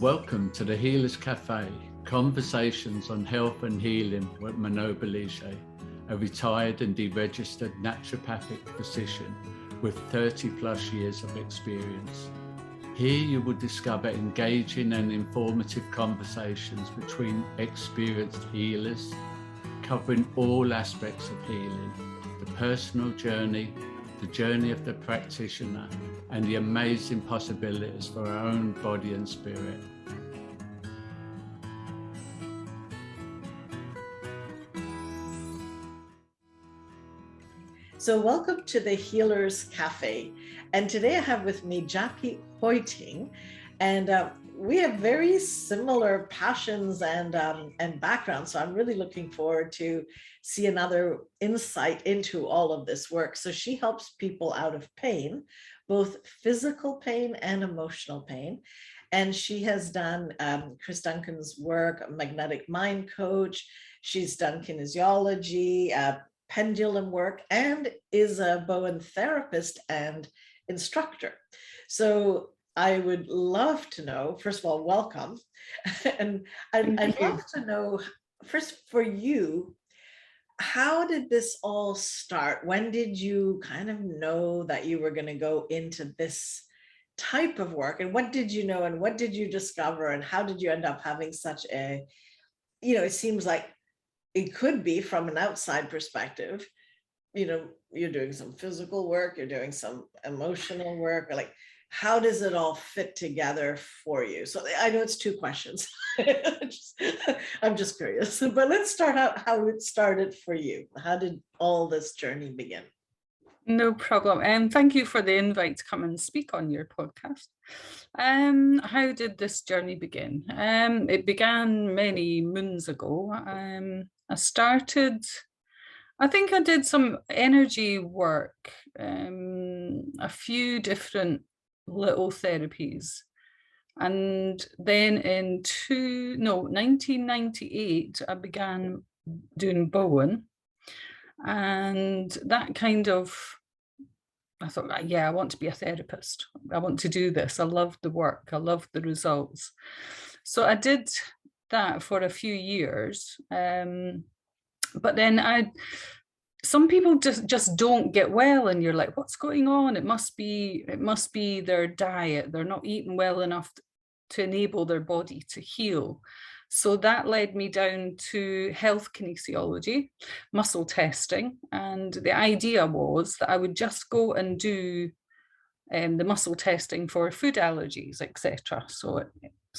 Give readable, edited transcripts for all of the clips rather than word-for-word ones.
Welcome to the Healers Café, conversations on health and healing with Manon Bolliger, a retired and deregistered naturopathic physician with 30 plus years of experience. Here you will discover engaging and informative conversations between experienced healers, covering all aspects of healing, the personal journey, the journey of the practitioner, and the amazing possibilities for our own body and spirit. So welcome to the Healers Café. And today I have with me Jacqui Hoitingh, and we have very similar passions and backgrounds. So I'm really looking forward to see another insight into all of this work. So she helps people out of pain, both physical pain and emotional pain. And she has done Chris Duncan's work, magnetic mind coach. She's done kinesiology, pendulum work, and is a Bowen therapist and instructor. So I would love to know, first of all, welcome. And I'd love to know, first for you, how did this all start? When did you kind of know that you were going to go into this type of work? And what did you know, and what did you discover, and how did you end up having such a, it seems like it could be from an outside perspective, you're doing some physical work, you're doing some emotional work, or like, how does it all fit together for you? So I know it's two questions. I'm just curious, but let's start out how it started for you. How did all this journey begin? No problem. And thank you for the invite to come and speak on your podcast. How did this journey begin? It began many moons ago. I think I did some energy work, a few different little therapies. And then in 1998, I began doing Bowen. And that kind of, I thought, yeah, I want to be a therapist. I want to do this. I loved the work. I loved the results. So I did that for a few years. But then some people just don't get well, and you're like, what's going on? It must be their diet. They're not eating well enough to enable their body to heal. So that led me down to health kinesiology, muscle testing. And the idea was that I would just go and do the muscle testing for food allergies, etc. So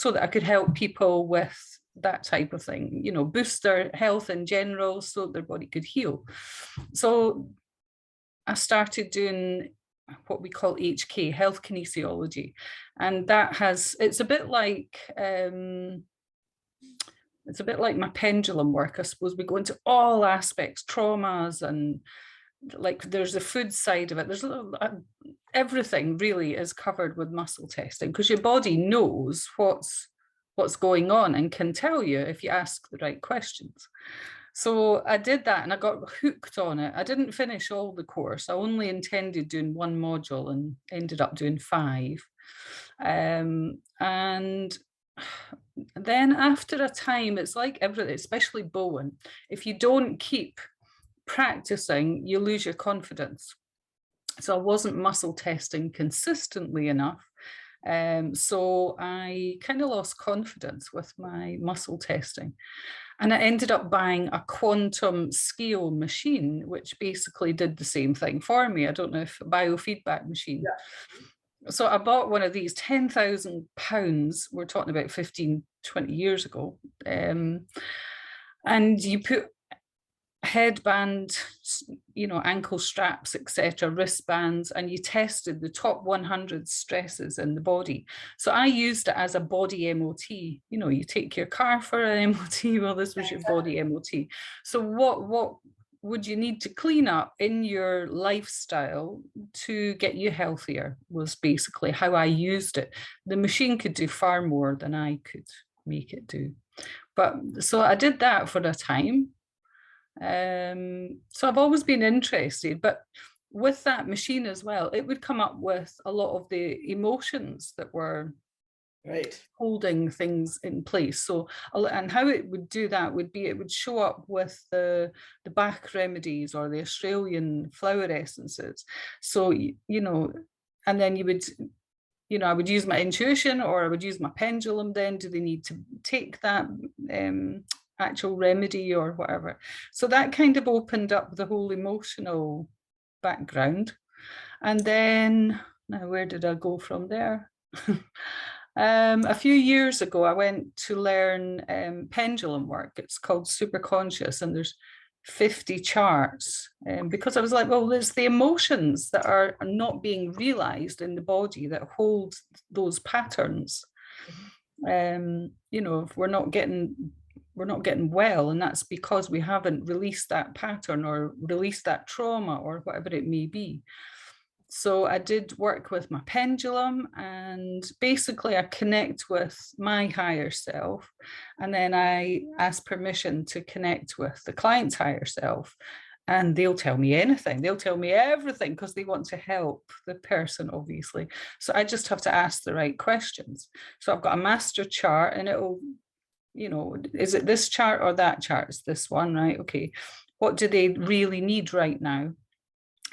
that I could help people with that type of thing, boost their health in general so their body could heal. So I started doing what we call HK, health kinesiology. And it's a bit like my pendulum work. I suppose we go into all aspects, traumas, and like there's the food side of it. There's everything really is covered with muscle testing, because your body knows what's going on and can tell you if you ask the right questions. So I did that and I got hooked on it. I didn't finish all the course. I only intended doing one module and ended up doing 5. And then after a time, it's like everything, especially Bowen, if you don't keep practicing, you lose your confidence. So I wasn't muscle testing consistently enough. So I kind of lost confidence with my muscle testing. And I ended up buying a quantum scale machine, which basically did the same thing for me. I don't know if a biofeedback machine. Yeah. So I bought one of these, £10,000. We're talking about 15, 20 years ago. And you put headband, ankle straps, etc., wristbands, and you tested the top 100 stresses in the body. So I used it as a body MOT. You take your car for an MOT. Well, this was your body MOT. So what would you need to clean up in your lifestyle to get you healthier was basically how I used it. The machine could do far more than I could make it do. But so I did that for a time. So I've always been interested, but with that machine as well, it would come up with a lot of the emotions that were Right. Holding things in place. So, and how it would do that would be, it would show up with the Bach remedies or the Australian flower essences. So, you know, and then you would, you know, I would use my intuition, or I would use my pendulum. Then do they need to take that actual remedy or whatever? So that kind of opened up the whole emotional background. And then, now where did I go from there? A few years ago, I went to learn pendulum work. It's called Super Conscious, and there's 50 charts. Because I was like, well, there's the emotions that are not being realized in the body that hold those patterns. You know, if we're not getting well, and that's because we haven't released that pattern or released that trauma or whatever it may be. So I did work with my pendulum, and basically I connect with my higher self, and then I ask permission to connect with the client's higher self, and they'll tell me anything. They'll tell me everything because they want to help the person, obviously. So I just have to ask the right questions. So I've got a master chart, and it'll, you know, is it this chart or that chart? It's this one, right? Okay. What do they really need right now?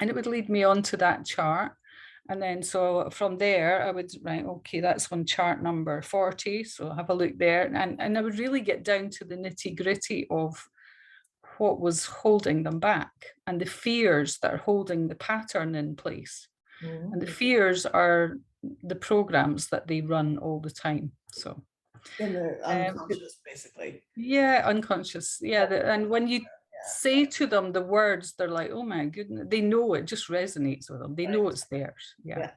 And it would lead me on to that chart. And then so from there, I would, right, okay, that's on chart number 40. So I'll have a look there. And I would really get down to the nitty gritty of what was holding them back and the fears that are holding the pattern in place. Mm-hmm. And the fears are the programs that they run all the time. So in their unconscious, basically. Yeah, unconscious. Yeah. And when you say to them the words, they're like, oh my goodness, they know, it just resonates with them. They know it's theirs. Yeah.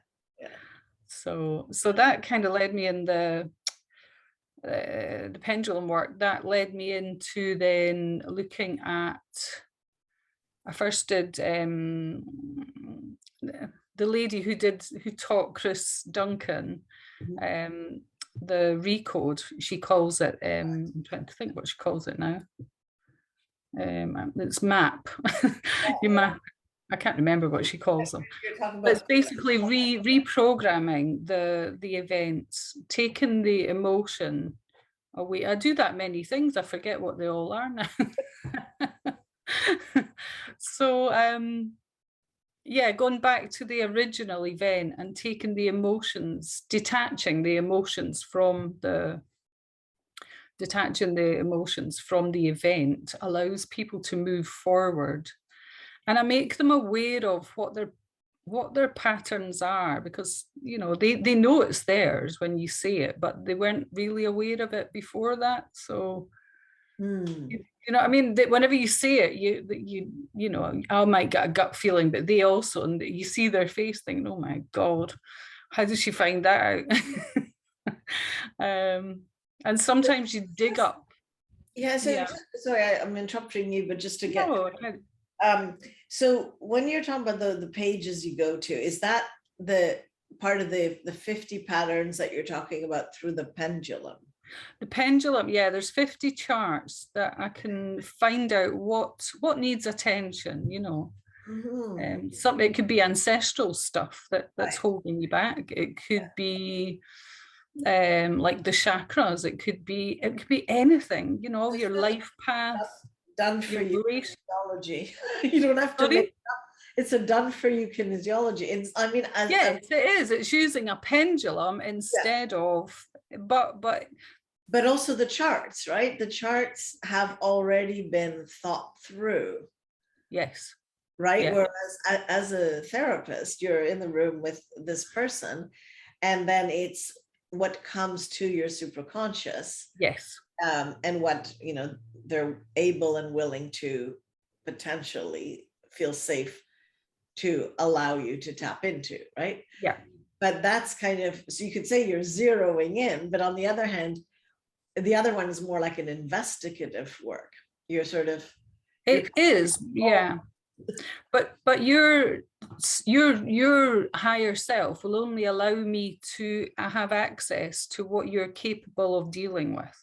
So that kind of led me in the pendulum work. That led me into then looking at, I first did the lady who taught Chris Duncan the recode, she calls it, I'm trying to think what she calls it now. It's map. You map. I can't remember what she calls them. But it's basically reprogramming the events, taking the emotion away. I do that many things. I forget what they all are now. So yeah, going back to the original event and taking the emotions, detaching the emotions from the event allows people to move forward. And I make them aware of what their patterns are, because, you know, they know it's theirs when you say it, but they weren't really aware of it before that. So, you know, I mean, whenever you say it, you know, I might get a gut feeling, but they also, and you see their face thinking, oh my God, how did she find that out? And sometimes you dig up. Yeah, so sorry, I'm interrupting you, but just to get... No, so when you're talking about the pages you go to, is that the part of the 50 patterns that you're talking about through the pendulum? The pendulum, yeah, there's 50 charts that I can find out what needs attention, you know. Mm-hmm. It could be ancestral stuff that's holding you back. It could be like the chakras. It could be anything, you know, your life path. Done for you kinesiology. You don't have to make it up. It's a done for you kinesiology. It's, I mean, yes, it is. It's using a pendulum instead of, but also the charts, right? The charts have already been thought through. Yes. Right. Yeah. Whereas as a therapist, you're in the room with this person, and then it's what comes to your superconscious. Yes. And what, you know, they're able and willing to potentially feel safe to allow you to tap into, right? Yeah. But that's kind of, so you could say you're zeroing in, but on the other hand, the other one is more like an investigative work. You're sort of... It is, yeah. But your higher self will only allow me to have access to what you're capable of dealing with.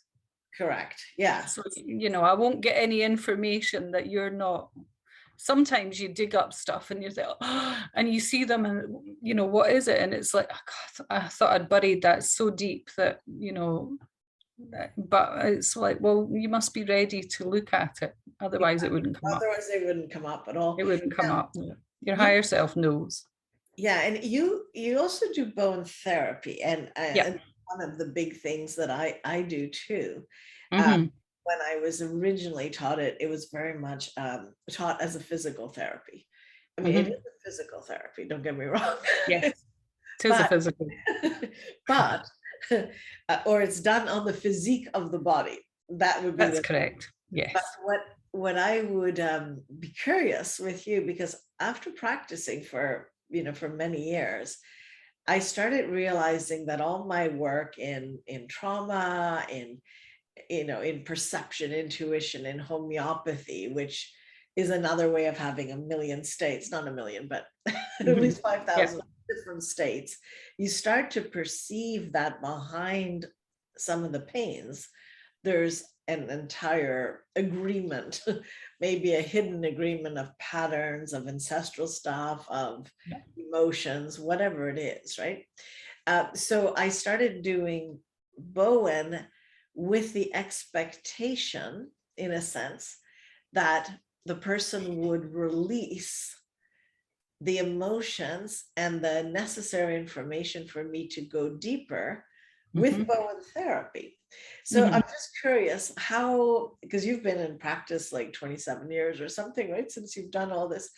Correct. Yeah. So, you know, I won't get any information that you're not sometimes you dig up stuff and you say, oh, and you see them and, you know, what is it? And it's like, oh God, I thought I'd buried that so deep that, you know, but it's like, well, you must be ready to look at it. Otherwise it wouldn't come up. Otherwise it wouldn't come up at all. It wouldn't come up. Your higher self knows. Yeah, and you also do Bowen therapy, and one of the big things that I do too. When I was originally taught it, it was very much taught as a physical therapy. I mean, it is a physical therapy, don't get me wrong. Yes, it is a physical. But, or it's done on the physique of the body. That would be That's correct. Yes. But what I would be curious with you, because after practicing for many years, I started realizing that all my work in trauma, in perception, intuition, in homeopathy, which is another way of having a million states, not a million, but at least 5,000 different states, you start to perceive that behind some of the pains, there's an entire agreement, maybe a hidden agreement of patterns, of ancestral stuff, of emotions, whatever it is, right? So I started doing Bowen with the expectation, in a sense, that the person would release the emotions and the necessary information for me to go deeper with Bowen therapy. So I'm just curious how, because you've been in practice like 27 years or something, right? Since you've done all this.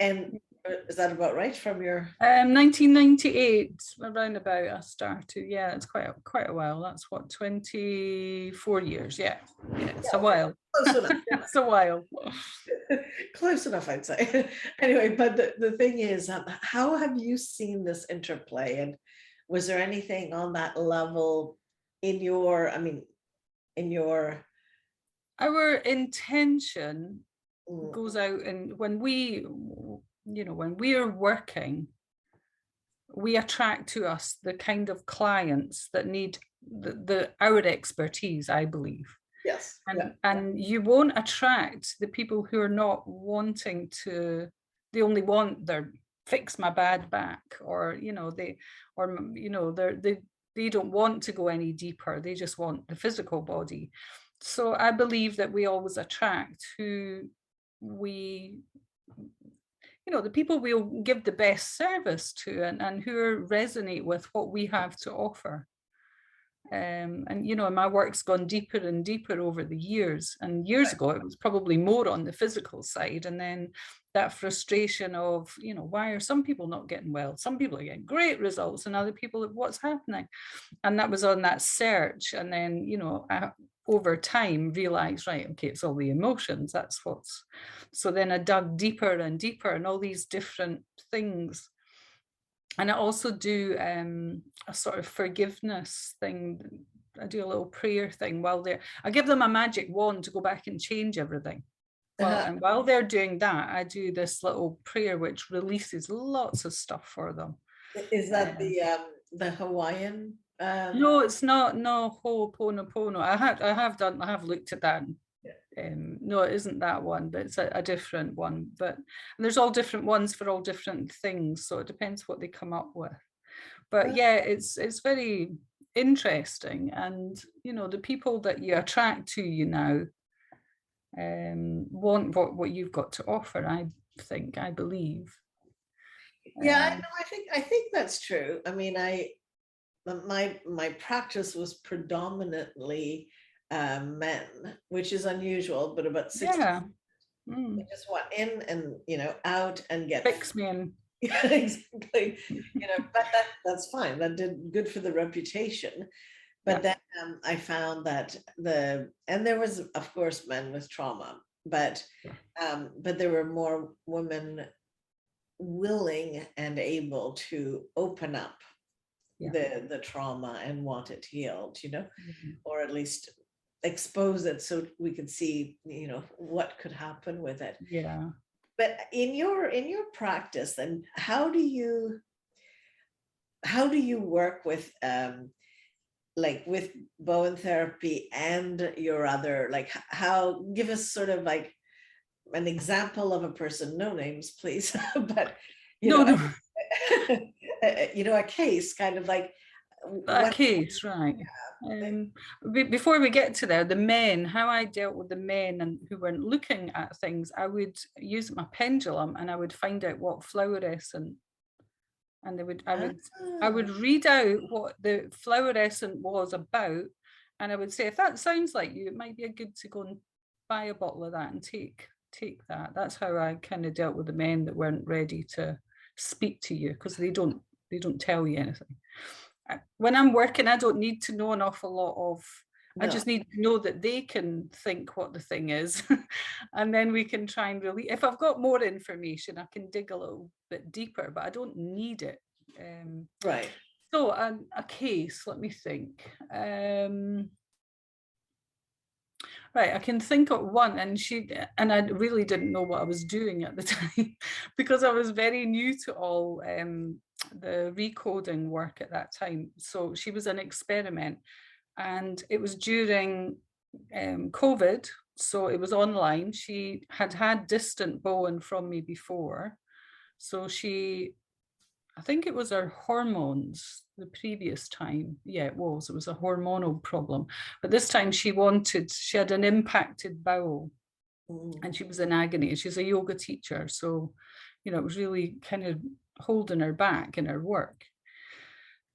And is that about right from your? 1998, around about I started. Yeah, it's quite a while. That's what, 24 years. Yeah, it's a while. Close enough. It's a while. Close enough, I'd say. Anyway, but the thing is, how have you seen this interplay? And was there anything on that level in your, our intention goes out, and when we are working, we attract to us the kind of clients that need our expertise, I believe. Yes. And you won't attract the people who are not wanting to, they only want their fix my bad back, or they don't want to go any deeper. They just want the physical body. So I believe that we always attract who we, the people we'll give the best service to, and who resonate with what we have to offer. And my work's gone deeper and deeper over the years. And years ago, it was probably more on the physical side. And then that frustration of, why are some people not getting well? Some people are getting great results, and other people, what's happening? And that was on that search. And then, over time, realized, right, okay, it's all the emotions. That's what's. So then I dug deeper and deeper, and all these different things. And I also do a sort of forgiveness thing. I do a little prayer thing while they're, I give them a magic wand to go back and change everything. And while they're doing that, I do this little prayer which releases lots of stuff for them. Is that the Hawaiian? No, it's not. No, Ho'oponopono. I have looked at that. No, it isn't that one, but it's a different one. But there's all different ones for all different things, so it depends what they come up with. But yeah, it's very interesting, and the people that you attract to you now want what you've got to offer. I believe. Yeah, I think that's true. I mean, my practice was predominantly men, which is unusual, but about 60. They just want in and out and get fix me in. Yeah, exactly. But that's fine. That did good for the reputation. But then I found that and there was, of course, men with trauma, but there were more women willing and able to open up the trauma and want it healed, or at least expose it so we could see, what could happen with it. Yeah. But in your practice, then how do you work with like with Bowen therapy and your other, like, give us sort of like an example of a person, no names, please, but No. A case kind of like A case, right. Before we get to there, the men, how I dealt with the men and who weren't looking at things, I would use my pendulum and I would find out what fluorescent, and I would read out what the fluorescent was about, and I would say, if that sounds like you, it might be a good to go and buy a bottle of that and take that. That's how I kind of dealt with the men that weren't ready to speak to you, because they don't tell you anything. When I'm working, I don't need to know an awful lot of, I just need to know that they can think what the thing is. And then we can try and really, if I've got more information, I can dig a little bit deeper, but I don't need it. Right. So a case, let me think. Right, I can think of one, and I really didn't know what I was doing at the time because I was very new to all the recoding work at that time. So she was an experiment, and it was during COVID, so it was online. She had distant Bowen from me before, so I think it was her hormones the previous time. Yeah, it was a hormonal problem. But this time she had an impacted bowel and she was in agony. She's a yoga teacher. So, it was really kind of holding her back in her work.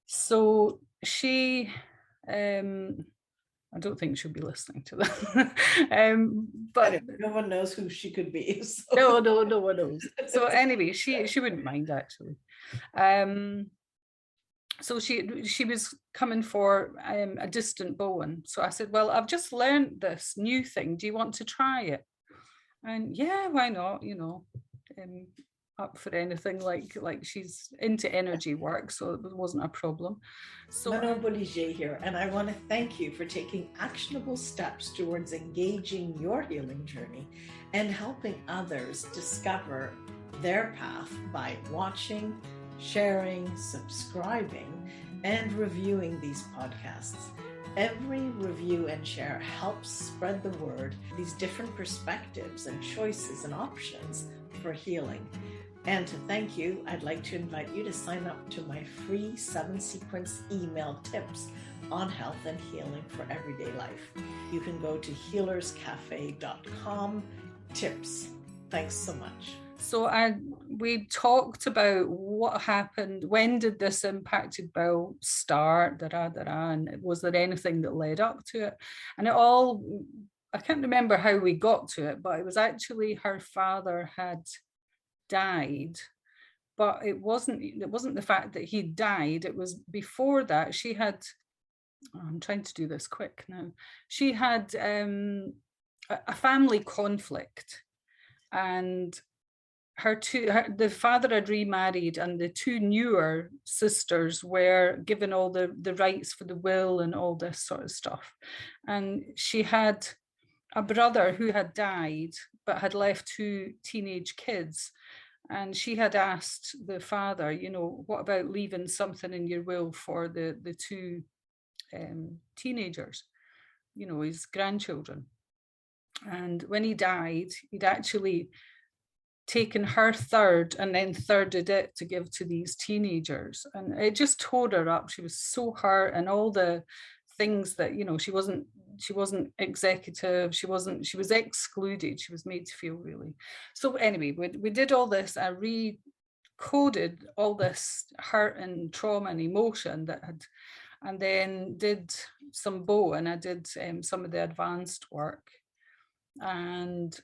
So she, I don't think she'll be listening to that. But no one knows who she could be. So. No one knows. So anyway, she wouldn't mind actually. So she was coming for a distant Bowen. So I said, well, I've just learned this new thing. Do you want to try it? And yeah, why not? Up for anything, like she's into energy work, so it wasn't a problem. So Manon Bolliger here, and I want to thank you for taking actionable steps towards engaging your healing journey and helping others discover their path by watching, sharing, subscribing, and reviewing these podcasts. Every review and share helps spread the word, these different perspectives and choices and options for healing. And to thank you, I'd like to invite you to sign up to my free 7-sequence email tips on health and healing for everyday life. You can go to healerscafe.com tips. Thanks so much. So we talked about what happened, when did this impacted bowel start, and was there anything that led up to it? And I can't remember how we got to it, but it was actually her father had died, but it wasn't the fact that he died. It was before that she had, I'm trying to do this quick now, she had a family conflict, and the father had remarried, and the two newer sisters were given all the rights for the will and all this sort of stuff. And she had a brother who had died but had left 2 teenage kids. And she had asked the father, what about leaving something in your will for the 2 teenagers, his grandchildren. And when he died, he'd actually taken her third and then thirded it to give to these teenagers. And it just tore her up. She was so hurt, and all the things that, she wasn't executive, she was excluded, she was made to feel really. So anyway, we did all this. I recoded all this hurt and trauma and emotion and then did some Bowen. I did some of the advanced work, and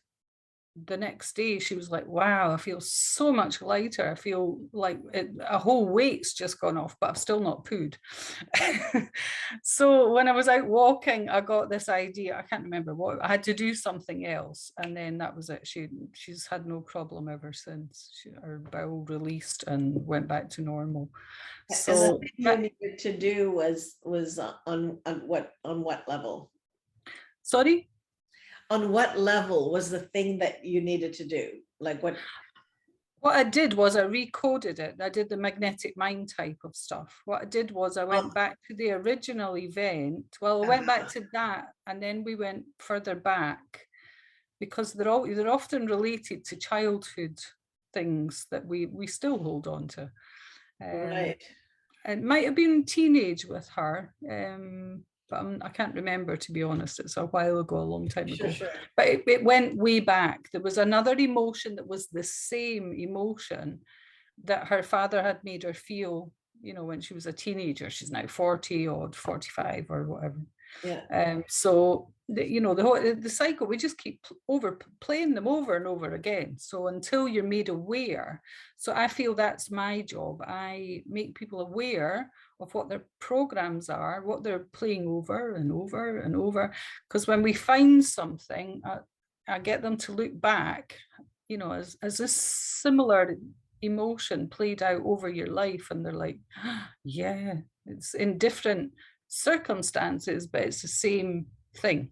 the next day she was like, wow, I feel so much lighter. I feel like a whole weight's just gone off, but I've still not pooed. So when I was out walking, I got this idea. I can't remember what, I had to do something else. And then that was it. She's had no problem ever since. Her bowel released and went back to normal. So and the thing you needed to do was on what level? Sorry? On what level was the thing that you needed to do? Like what? What I did was I recoded it. I did the magnetic mind type of stuff. What I did was I went back to the original event. Well, I went back to that, and then we went further back because they're often related to childhood things that we still hold on to. Right. It might have been teenage with her, but I can't remember, to be honest. It's a while ago, a long time ago. Sure. But it went way back. There was another emotion that was the same emotion that her father had made her feel, when she was a teenager. She's now 40 or 45 or whatever. Yeah. So the cycle, we just keep playing them over and over again. So until you're made aware. So I feel that's my job. I make people aware of what their programs are, what they're playing over and over and over. Because when we find something, I get them to look back, as a similar emotion played out over your life, and they're like, yeah, it's in different circumstances, but it's the same thing.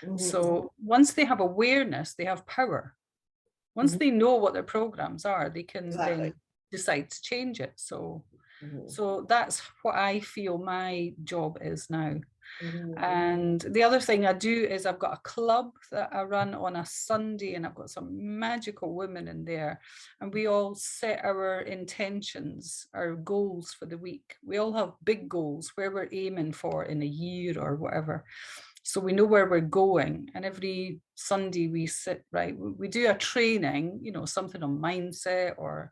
Mm-hmm. So once they have awareness, they have power. Once they know what their programs are, they can then decide to change it. So that's what I feel my job is now. And the other thing I do is I've got a club that I run on a Sunday, and I've got some magical women in there, and we all set our intentions, our goals for the week. We all have big goals, where we're aiming for in a year or whatever. So we know where we're going, and every Sunday we sit, we do a training, something on mindset or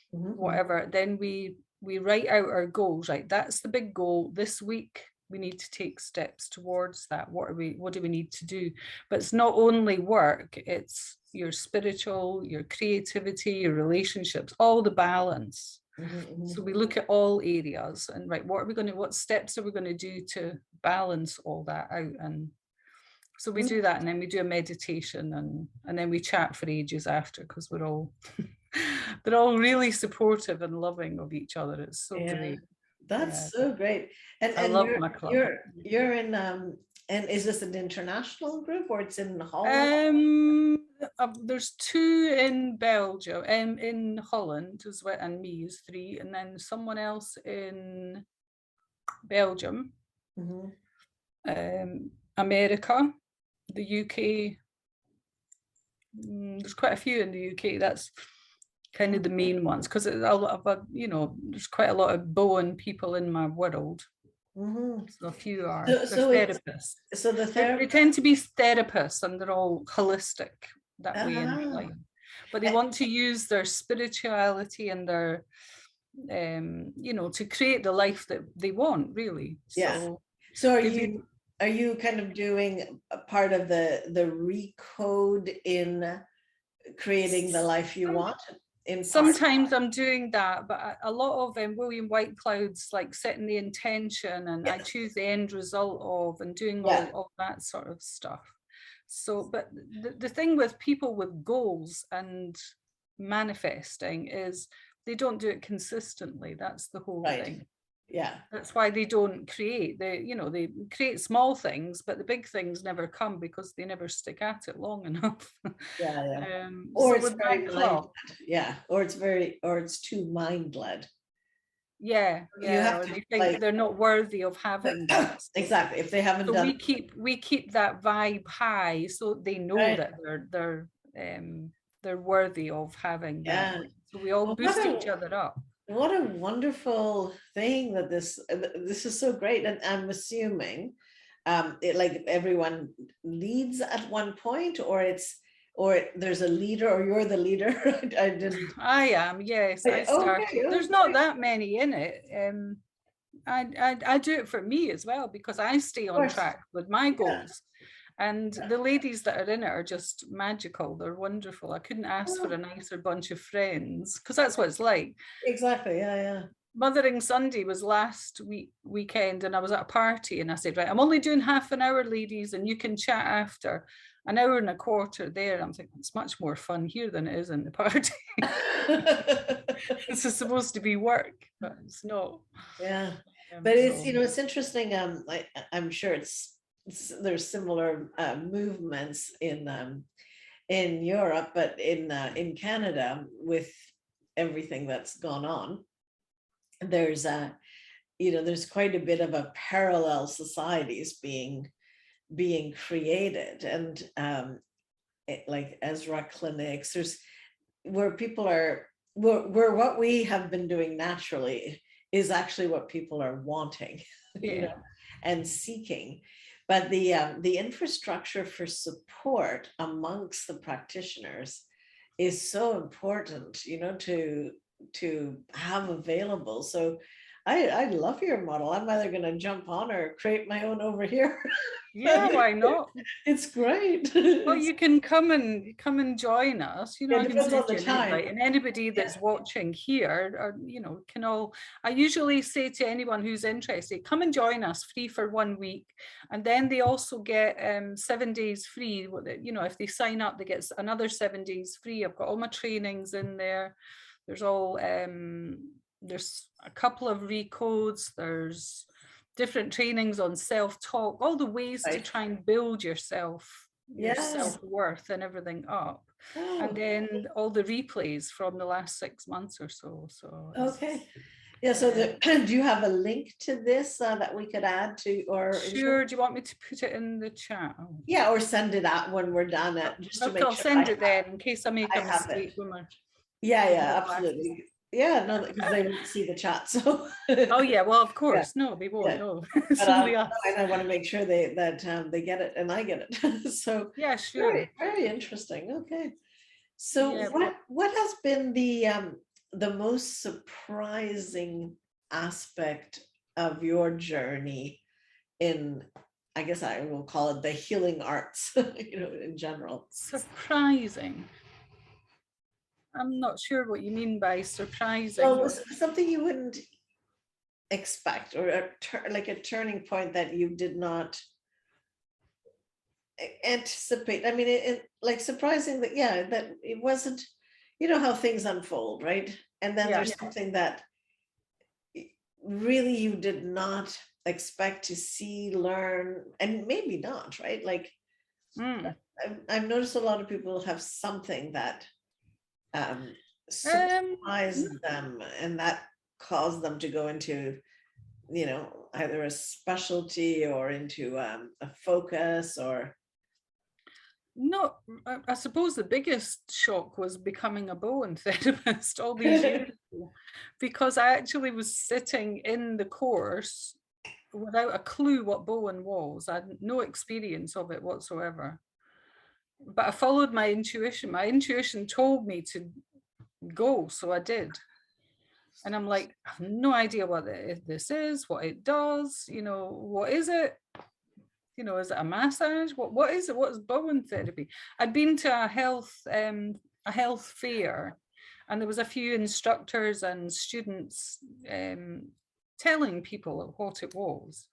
whatever. Then we write out our goals, that's the big goal this week. We need to take steps towards that. What do we need to do? But it's not only work, it's your spiritual, your creativity, your relationships, all the balance. So we look at all areas and what steps are we going to do to balance all that out? And so we do that, and then we do a meditation, and then we chat for ages after, because we're all they're all really supportive and loving of each other. It's so great. That's so great. And I love my club. You're in and is this an international group, or it's in Holland? There's 2 in Belgium, in Holland as well, and me is 3, and then someone else in Belgium, America, the UK. There's quite a few in the UK. That's kind of the main ones, because a lot of there's quite a lot of Bowen people in my world. So a few are therapists. So they tend to be therapists, and they're all holistic that way in life. But they want to use their spirituality and their to create the life that they want, really. So are you kind of doing a part of the recode in creating the life you want? Sometimes I'm doing that, but a lot of William Whitecloud's like setting the intention, and I choose the end result of, and doing all that sort of stuff. So, but the thing with people with goals and manifesting is they don't do it consistently. That's the whole thing. Yeah, that's why they don't create. They create small things, but the big things never come because they never stick at it long enough. Or it's very mind-led. Or it's too mind-led. You have to think they're not worthy of having that. Exactly. If they haven't done, we keep that vibe high, so they know that they're worthy of having that. So we all boost each other up. What a wonderful thing that this is so great. And I'm assuming everyone leads at one point, or there's a leader, or you're the leader. I am, yes. I started. There's not that many in it. I do it for me as well, because I stay on track with my goals. And the ladies that are in it are just magical. They're wonderful. I couldn't ask for a nicer bunch of friends, because that's what it's like. Exactly. Mothering Sunday was last weekend, and I was at a party, and I said, I'm only doing half an hour, ladies, and you can chat after. An hour and a quarter there. I'm thinking, it's much more fun here than it is in the party. This is supposed to be work, but it's not. Yeah. But it's, it's interesting. I'm sure there's similar movements in Europe, but in Canada, with everything that's gone on, there's there's quite a bit of a parallel societies being created, and like Ezra clinics, there's where people are, where what we have been doing naturally is actually what people are wanting, you know, and seeking. But the infrastructure for support amongst the practitioners is so important, you know, to have available. So I love your model. I'm either going to jump on or create my own over here. Yeah, why not? It's great. Well, you can come and join us. You know, Yeah, I can depends on send the you an invite, time. and anybody that's watching here, or, you know, can all. I usually say to anyone who's interested, come and join us, free for 1 week, and then they also get 7 days free. You know, if they sign up, they get another 7 days free. I've got all my trainings in there. There's all there's a couple of recodes. There's different trainings on self-talk, all the ways to try and build yourself, your self-worth and everything up. And then all the replays from the last 6 months or so. So okay. Yeah, so do you have a link to this that we could add to, or sure, do you want me to put it in the chat? Yeah, or send it out when we're done, just to make I'll send it then in case I make a mistake. Yeah, absolutely. Yeah, no, because they won't see the chat. So oh yeah, well, of course, no, they won't know. It's only us. And I want to make sure that they get it and I get it. So yeah, sure. Very, very interesting. Okay. So what has been the most surprising aspect of your journey in, I guess I will call it the healing arts, you know, in general? Surprising. I'm not sure what you mean by surprising. Well, something you wouldn't expect, or like a turning point that you did not anticipate. I mean, it like surprising that, that it wasn't, you know, how things unfold, right? And then there's something that really you did not expect to see, learn, and maybe not, right? Like I've noticed a lot of people have something that surprised them, and that caused them to go into, you know, either a specialty or into a focus, or no. I suppose the biggest shock was becoming a Bowen therapist all these years ago, because I actually was sitting in the course without a clue what Bowen was. I had no experience of it whatsoever, but I followed my intuition. My intuition told me to go, so I did. And I'm like, I have no idea what this is, what it does, you know, what is it? You know, is it a massage? What is it? What is Bowen therapy? I'd been to a health fair, and there was a few instructors and students telling people what it was.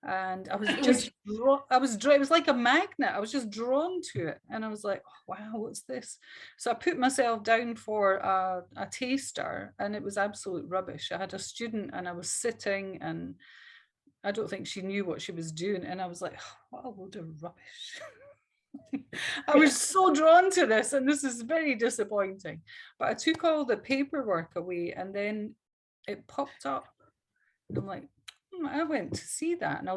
And I was just, it was like a magnet. I was just drawn to it. And I was like, oh, wow, what's this? So I put myself down for a taster, and it was absolute rubbish. I had a student, and I was sitting, and I don't think she knew what she was doing. And I was like, oh, what a load of rubbish. I was so drawn to this, and this is very disappointing. But I took all the paperwork away, and then it popped up. And I'm like, I went to see that, and I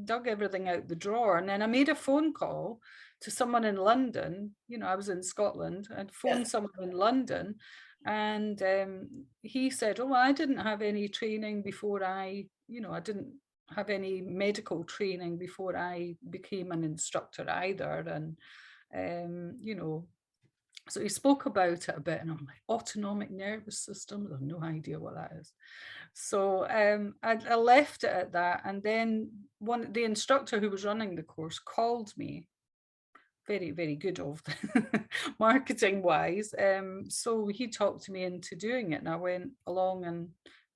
dug everything out the drawer. And then I made a phone call to someone in London. You know, I was in Scotland. I'd phoned someone in London, and he said, oh, I didn't have any training before I didn't have any medical training before I became an instructor either. And, you know, so he spoke about it a bit, and I'm like, autonomic nervous system? I have no idea what that is. So I left it at that. And then the instructor who was running the course called me, very, very good of marketing wise. So he talked me into doing it, and I went along and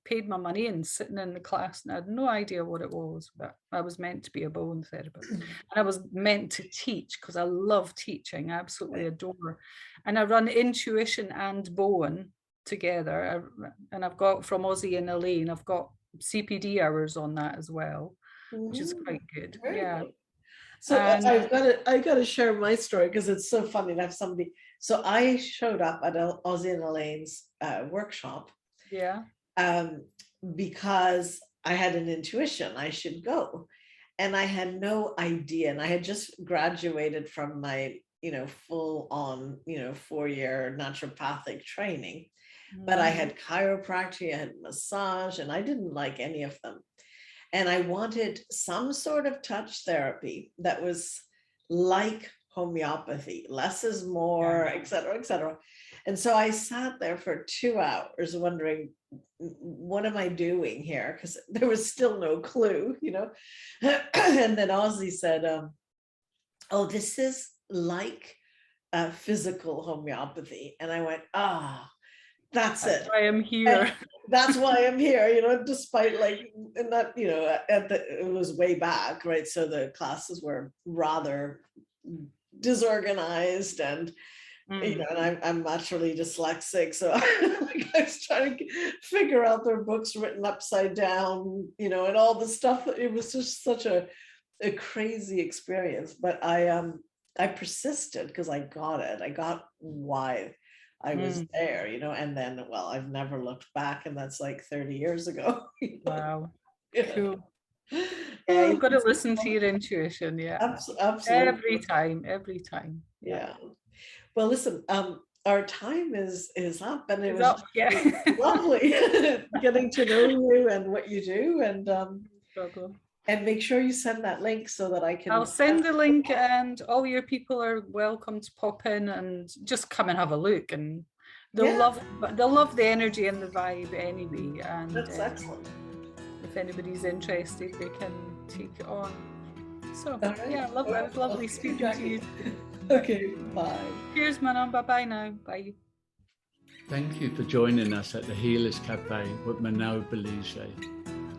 paid my money and sitting in the class, and I had no idea what it was, but I was meant to be a Bowen therapist, and I was meant to teach because I love teaching. I absolutely adore. And I run intuition and Bowen together, and I've got from Ozzy and Elaine, I've got CPD hours on that as well, which is quite good. Good. So I got to share my story because it's so funny to have somebody. So I showed up at Ozzy and Elaine's workshop. Because I had an intuition I should go, and I had no idea. And I had just graduated from my full on, 4-year naturopathic training, but I had chiropractic, I had massage, and I didn't like any of them. And I wanted some sort of touch therapy that was like homeopathy, less is more, et cetera, et cetera. And so I sat there for 2 hours wondering, what am I doing here? Because there was still no clue, And then Ozzy said, oh, this is like physical homeopathy. And I went, that's it. I am here. And that's why I'm here, despite like, and that, it was way back, right? So the classes were rather disorganized and, and I'm naturally dyslexic. So I was trying to figure out their books written upside down, and all the stuff. It was just such a crazy experience, but I persisted because I got it. I got why I was there, and then, well, I've never looked back, and that's like 30 years ago. Wow. Cool. Yeah, you've got to listen to your intuition. Yeah. Absolutely. Every time. Yeah. Well, listen, our time is up, and it was lovely getting to know you and what you do, and make sure you send that link so that I can. I'll send the link, and all your people are welcome to pop in and just come and have a look, and they'll love the energy and the vibe anyway. And that's excellent. If anybody's interested, they can take it on. So right. Yeah, lovely. It was lovely speaking to you. Okay, bye. Cheers, Manon. Bye now. Bye. Thank you for joining us at the Healers Café with Manon Bolliger.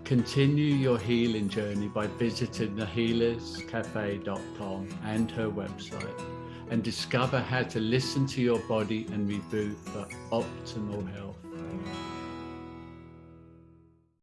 Continue your healing journey by visiting thehealerscafe.com and her website, and discover how to listen to your body and reboot for optimal health.